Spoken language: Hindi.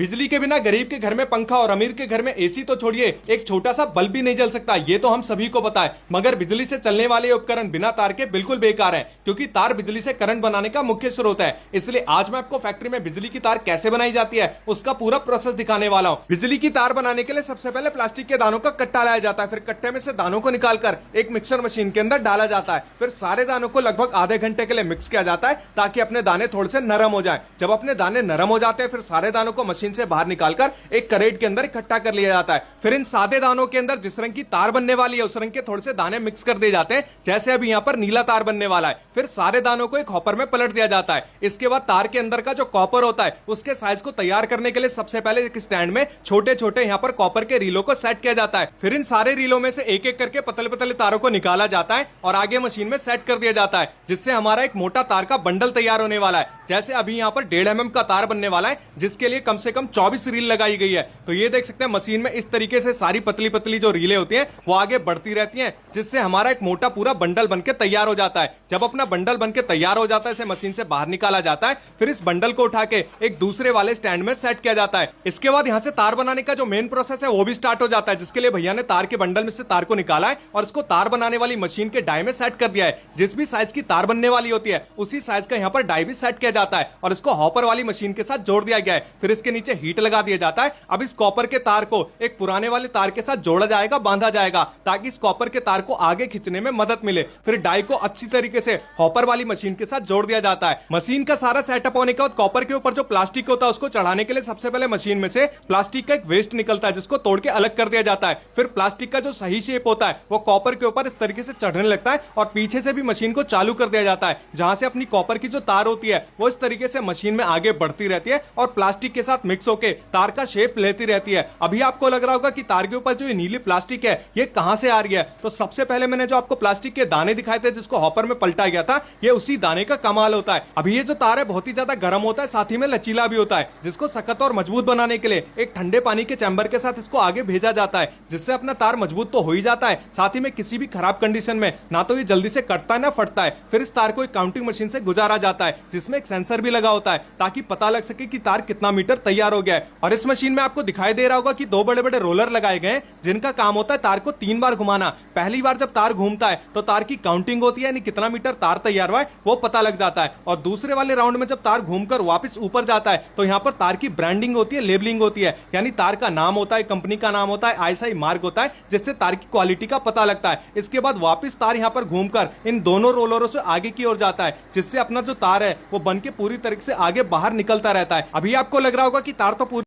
बिजली के बिना गरीब के घर में पंखा और अमीर के घर में एसी तो छोड़िए, एक छोटा सा बल्ब भी नहीं जल सकता। ये तो हम सभी को पता है। मगर बिजली से चलने वाले उपकरण बिना तार के बिल्कुल बेकार हैं, क्योंकि तार बिजली से करंट बनाने का मुख्य स्रोत है। इसलिए आज मैं आपको फैक्ट्री में बिजली की तार कैसे बनाई जाती है उसका पूरा प्रोसेस दिखाने वाला हूं। बिजली की तार बनाने के लिए सबसे पहले प्लास्टिक के दानों का कट्टा लाया जाता है। फिर कट्टे में से दानों को निकालकर एक मिक्सर मशीन के अंदर डाला जाता है। फिर सारे दानों को लगभग आधे घंटे के लिए मिक्स किया जाता है, ताकि अपने दाने थोड़े से नरम हो जाए। जब अपने दाने नरम हो जाते हैं, फिर सारे दानों को मशीन से बाहर निकालकर एक करेट के अंदर इकट्ठा कर लिया जाता है। फिर इन सादे दानों के अंदर जिस रंग की तार बनने वाली है उस रंग के थोड़े से दाने मिक्स कर दिए जाते हैं। जैसे अभी यहाँ पर नीला तार बनने वाला है। फिर सारे दानों को एक हॉपर में पलट दिया जाता है। इसके बाद तार के अंदर का जो कॉपर होता है उसके साइज को तैयार करने के लिए सबसे पहले एक स्टैंड में छोटे छोटे यहाँ पर कॉपर के रीलों को सेट किया जाता है। फिर इन सारे रीलों में से एक एक करके पतले पतले तारों को निकाला जाता है और आगे मशीन में सेट कर दिया जाता है, जिससे हमारा एक मोटा तार का बंडल तैयार होने वाला है। जैसे अभी यहाँ पर 1.5 mm का तार बनने वाला है, जिसके लिए कम से कम 24 रील लगाई गई है। तो ये देख सकते हैं मशीन में इस तरीके से सारी पतली पतली जो रीलें होती हैं वो आगे बढ़ती रहती हैं, जिससे हमारा एक मोटा पूरा बंडल बनके तैयार हो जाता है। जब अपना बंडल बनके तैयार हो जाता है, इसे मशीन से बाहर निकाला जाता है। फिर इस बंडल को उठा के एक दूसरे वाले स्टैंड में सेट किया जाता है। इसके बाद यहाँ से तार बनाने का जो मेन प्रोसेस है वो भी स्टार्ट हो जाता है, जिसके लिए भैया ने तार के बंडल में से तार को निकाला है और इसको तार बनाने वाली मशीन के डाई में सेट कर दिया है। जिस भी साइज की तार बनने वाली होती है उसी साइज का यहाँ पर डाई भी सेट किया जाता है और इसको हॉपर वाली मशीन के साथ जोड़ दिया गया है। फिर इसके नीचे हीट लगा दिया जाता है। अब इस कॉपर के तार को एक पुराने वाले तार के साथ जोड़ा जाएगा, बांधा जाएगा, ताकि इस कॉपर के तार को आगे खींचने में मदद मिले। फिर डाई को अच्छी तरीके से हॉपर वाली मशीन के साथ जोड़ दिया जाता है। मशीन का सारा सेटअप होने के बाद कॉपर के ऊपर जो प्लास्टिक होता है उसको चढ़ाने के लिए सबसे पहले मशीन में से प्लास्टिक का एक वेस्ट निकलता है, जिसको तोड़ के अलग कर दिया जाता है। फिर प्लास्टिक का जो सही शेप होता है वो कॉपर के ऊपर इस तरीके से चढ़ने लगता है और पीछे से भी मशीन को चालू कर दिया जाता है, जहां से अपनी कॉपर की जो तार होती है वो इस तरीके से मशीन में आगे बढ़ती रहती है और प्लास्टिक के साथ मिक्स होकर तार का शेप लेती रहती है। अभी आपको लग रहा होगा कि तार के ऊपर जो ये नीली प्लास्टिक है ये कहां से आ रही है। तो सबसे पहले मैंने जो आपको प्लास्टिक के दाने दिखाए थे जिसको हॉपर में पलटा गया था, ये उसी दाने का कमाल होता है। अभी ये जो तार है बहुत ही ज्यादा गर्म होता है, साथ ही में लचीला भी होता है, जिसको सख्त और मजबूत बनाने के लिए एक ठंडे पानी के चैम्बर के साथ इसको आगे भेजा जाता है, जिससे अपना तार मजबूत तो हो ही जाता है, साथ ही में किसी भी खराब कंडीशन में ना तो ये जल्दी से कटता है ना फटता है। फिर इस तार को एक काउंटिंग मशीन से गुजारा जाता है, जिसमें एक सेंसर भी लगा होता है, ताकि पता लग सके कि तार कितना मीटर तैयार हो गया है। और इस मशीन में आपको दिखाई दे रहा होगा कि 2 बड़े बड़े रोलर लगाए गए, जिनका काम होता है तार को 3 बार घुमाना। पहली बार जब तार घूमता है तो तार की काउंटिंग होती है, यानी कितना मीटर तार तैयार हुआ है वो पता लग जाता है। और दूसरे वाले राउंड में जब तार घूमकर वापस ऊपर जाता है तो यहाँ पर तार की ब्रांडिंग होती है, लेबलिंग होती है, यानी तार का नाम होता है, कंपनी का नाम होता है, आईएसआई मार्क होता है, जिससे तार की क्वालिटी का पता लगता है। इसके बाद वापस तार यहाँ पर घूमकर इन दोनों रोलरों से आगे की ओर जाता है, जिससे अपना जो तार है वो बन के पूरी तरीके से आगे बाहर निकलता रहता है। अभी आपको लग रहा होगा कि तार तो पूरी